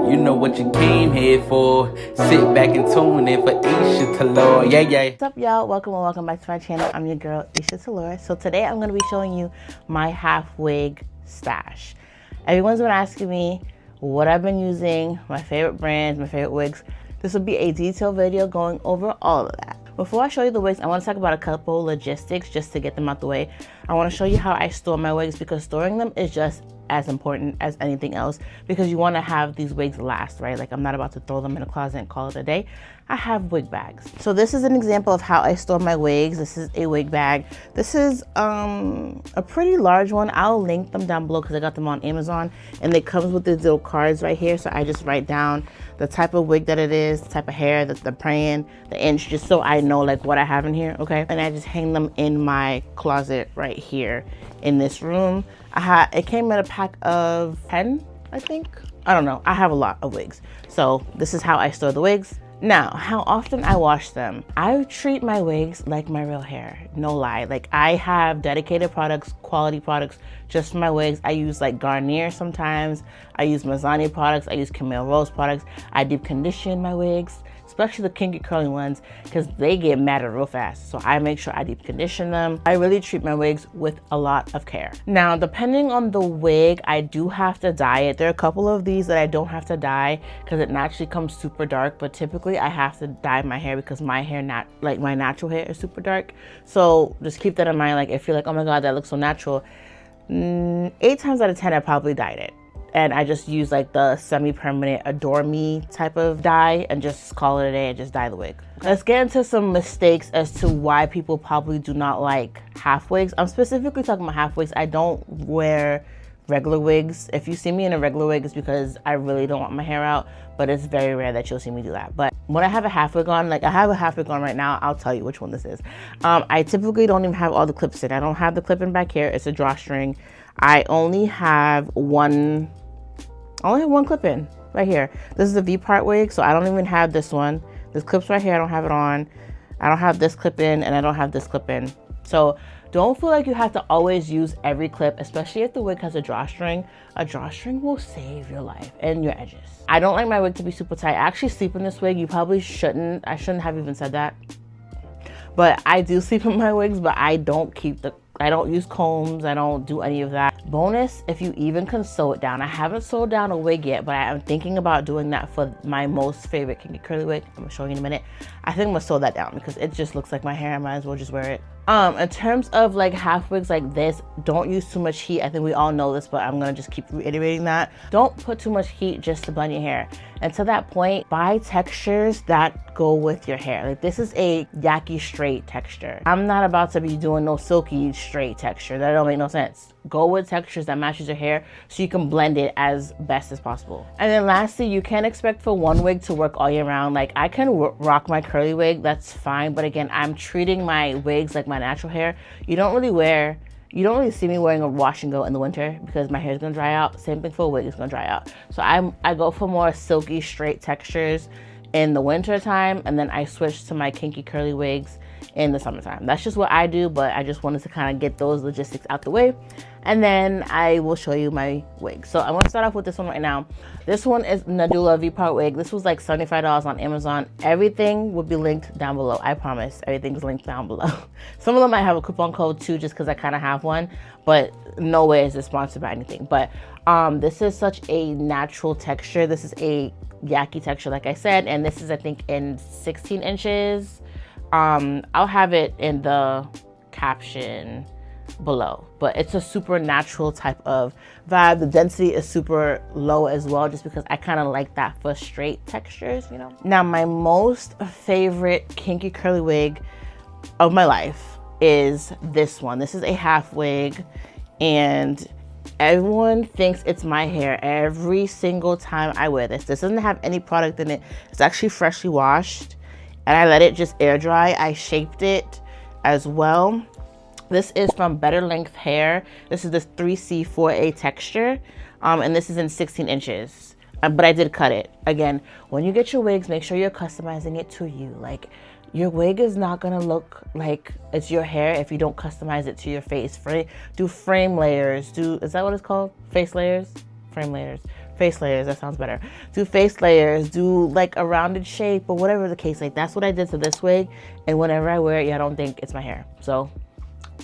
You know what you came here for. Sit back and tune in for Eisha, Taylore. Yeah. What's up, y'all? Welcome back to my channel. I'm your girl, Eisha, Taylore. So today I'm going to be showing you my half wig stash. Everyone's been asking me what I've been using, my favorite brands, my favorite wigs. This will be a detailed video going over all of that. Before I show you the wigs, I want to talk about a couple logistics just to get them out the way. I want to show you how I store my wigs because storing them is just as important as anything else because you want to have these wigs last, right? Like I'm not about to throw them in a closet and call it a day. I have wig bags. So this is an example of how I store my wigs. This is a wig bag. This is a pretty large one. I'll link them down below because I got them on Amazon, and it comes with these little cards right here. So I just write down the type of wig that it is, the type of hair, the brand, the inch, just so I know like what I have in here, okay? And I just hang them in my closet right here in this room. It came in a pack of 10, I think. I don't know. I have a lot of wigs. So this is how I store the wigs. Now, how often I wash them. I treat my wigs like my real hair, no lie. Like I have dedicated products, quality products just for my wigs. I use like Garnier sometimes. I use Mazzani products. I use Camille Rose products. I deep condition my wigs, especially the kinky curly ones because they get matted real fast. So I make sure I deep condition them. I really treat my wigs with a lot of care. Now, depending on the wig, I do have to dye it. There are a couple of these that I don't have to dye because it naturally comes super dark, but typically I have to dye my hair because my hair, my natural hair is super dark. So just keep that in mind. Like if you're like, oh my God, that looks so natural, 8 times out of 10, I probably dyed it. And I just use like the semi-permanent Adore Me type of dye and just call it a day and just dye the wig. Let's get into some mistakes as to why people probably do not like half wigs. I'm specifically talking about half wigs. I don't wear regular wigs. If you see me in a regular wig, it's because I really don't want my hair out, but it's very rare that you'll see me do that. But when I have a half wig on, like I have a half wig on right now, I'll tell you which one this is. I typically don't even have all the clips in. I don't have the clip in back here. It's a drawstring. I only have one clip in right here. This is a V-part wig, so I don't even have this one. This clip's right here, I don't have it on. I don't have this clip in, and I don't have this clip in. So don't feel like you have to always use every clip, especially if the wig has a drawstring. A drawstring will save your life and your edges. I don't like my wig to be super tight. I actually sleep in this wig. You probably shouldn't. I shouldn't have even said that. But I do sleep in my wigs, but I don't use combs. I don't do any of that. Bonus, if you even can sew it down. I haven't sewed down a wig yet, but I am thinking about doing that for my most favorite kinky curly wig. I'm gonna show you in a minute. I think I'm gonna sew that down because it just looks like my hair. I might as well just wear it. In terms of like half wigs like this, don't use too much heat. I think we all know this, but I'm gonna just keep reiterating that. Don't put too much heat just to blend your hair. And to that point, buy textures that go with your hair. Like this is a yaki straight texture. I'm not about to be doing no silky straight texture. That don't make no sense. Go with textures that matches your hair so you can blend it as best as possible. And then lastly, you can't expect for one wig to work all year round. Like I can rock my curly wig, that's fine. But again, I'm treating my wigs like my natural hair. You don't really see me wearing a wash and go in the winter because my hair is gonna dry out. Same thing for a wig, it's gonna dry out. So I go for more silky straight textures in the winter time, and then I switch to my kinky curly wigs in the summertime. That's just what I do, but I just wanted to kind of get those logistics out the way. And then I will show you my wig. So I want to start off with this one right now. This one is Nadula V-part wig. This was like $75 on Amazon. Everything will be linked down below. I promise, everything's linked down below. Some of them might have a coupon code too, just because I kind of have one, but no way is it sponsored by anything. But this is such a natural texture. This is a yaki texture, like I said, and this is, I think, in 16 inches. I'll have it in the caption below, but it's a super natural type of vibe. The density is super low as well, just because I kind of like that for straight textures, you know. Now, my most favorite kinky curly wig of my life is this one. This is a half wig, and everyone thinks it's my hair every single time I wear this. This doesn't have any product in it. It's actually freshly washed, and I let it just air dry. I shaped it as well. This is from Better Length Hair. This is this 3C4A texture, and this is in 16 inches. But I did cut it. Again, when you get your wigs, make sure you're customizing it to you. Like, your wig is not gonna look like it's your hair if you don't customize it to your face. Do frame layers. Is that what it's called? Face layers? Frame layers. face layers, that sounds better. Do face layers, do like a rounded shape or whatever the case. Like that's what I did to this wig, and whenever I wear it, y'all don't think it's my hair. So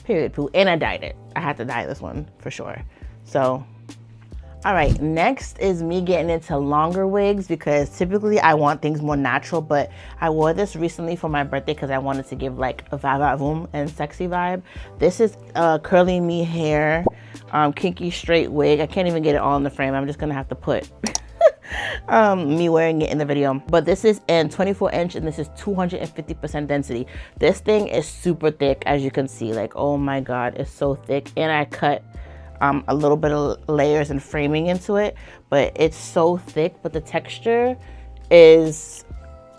period, poo. And I dyed it. I had to dye this one for sure. So all right, next is me getting into longer wigs because typically I want things more natural, but I wore this recently for my birthday because I wanted to give like a va-va-voom and sexy vibe. This is curly me hair, kinky straight wig. I can't even get it all in the frame. I'm just gonna have to put me wearing it in the video. But this is in 24 inch and this is 250% density. This thing is super thick, as you can see. Like, oh my God, it's so thick. And I cut a little bit of layers and framing into it, but it's so thick, but the texture is,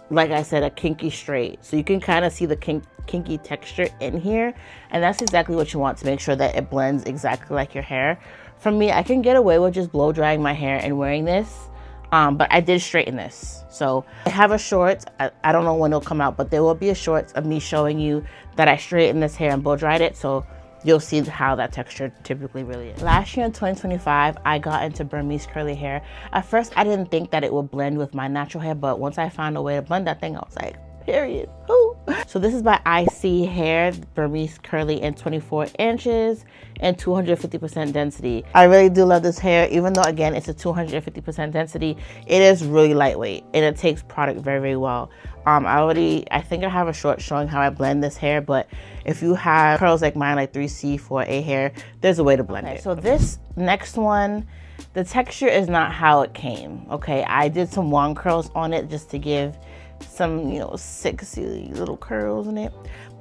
like I said, a kinky straight. So you can kind of see the kinky texture in here, and that's exactly what you want to make sure that it blends exactly like your hair. For me, I can get away with just blow drying my hair and wearing this, but I did straighten this. So I have a short, I don't know when it'll come out, but there will be a short of me showing you that I straightened this hair and blow dried it, so you'll see how that texture typically really is. Last year in 2025, I got into Burmese curly hair. At first, I didn't think that it would blend with my natural hair, but once I found a way to blend that thing, I was like, period. Ooh. So this is by IC Hair, Burmese curly in 24 inches and 250% density. I really do love this hair, even though again, it's a 250% density. It is really lightweight and it takes product very, very well. I think I have a short showing how I blend this hair, but if you have curls like mine, like 3C, 4A hair, there's a way to blend it. So this next one, the texture is not how it came, okay? I did some wand curls on it just to give some, you know, sexy little curls in it.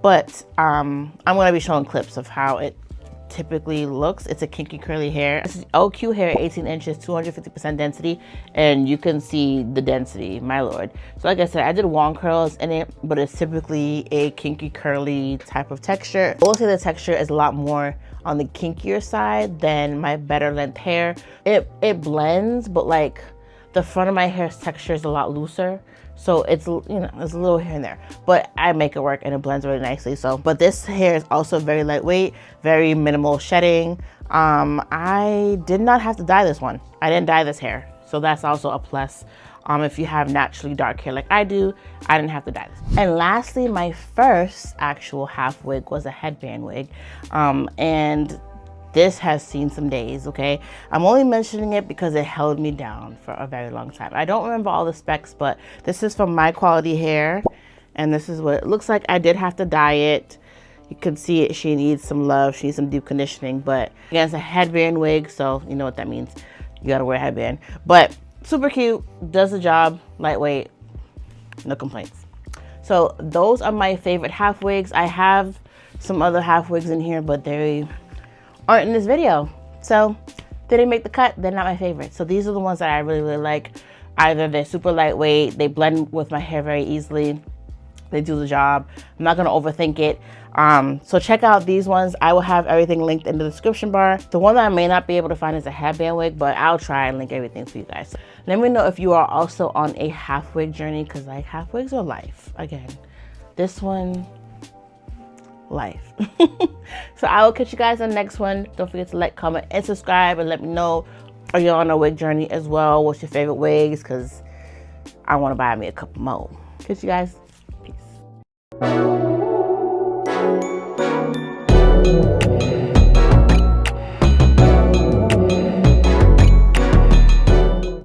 But I'm gonna be showing clips of how it typically looks. It's a kinky curly hair. This is OQ hair, 18 inches, 250% density, and you can see the density, my lord. So like I said, I did wand curls in it, but it's typically a kinky curly type of texture. I will say the texture is a lot more on the kinkier side than my better length hair. It blends, but like the front of my hair's texture is a lot looser. So it's, you know, there's a little here and there, but I make it work and it blends really nicely. So, but this hair is also very lightweight, very minimal shedding. I did not have to dye this one. I didn't dye this hair. So that's also a plus. If you have naturally dark hair like I do, I didn't have to dye this. And lastly, my first actual half wig was a headband wig. And this has seen some days, okay? I'm only mentioning it because it held me down for a very long time. I don't remember all the specs, but this is from My Quality Hair, and this is what it looks like. I did have to dye it. You can see it, she needs some love, she needs some deep conditioning, but again, it's a headband wig, so you know what that means. You gotta wear a headband. But super cute, does the job, lightweight, no complaints. So those are my favorite half wigs. I have some other half wigs in here, but they aren't in this video, so they didn't make the cut. They're not my favorite. So these are the ones that I really, really like. Either they're super lightweight, they blend with my hair very easily, they do the job. I'm not gonna overthink it. So check out these ones. I will have everything linked in the description bar. The one that I may not be able to find is a headband wig, but I'll try and link everything for you guys. Let me know if you are also on a half wig journey, because like half wigs are life. Again, this one, life. So I will catch you guys on the next one. Don't forget to like, comment, and subscribe, and let me know, are you on a wig journey as well? What's your favorite wigs? Because I want to buy me a couple more. Catch you guys. Peace.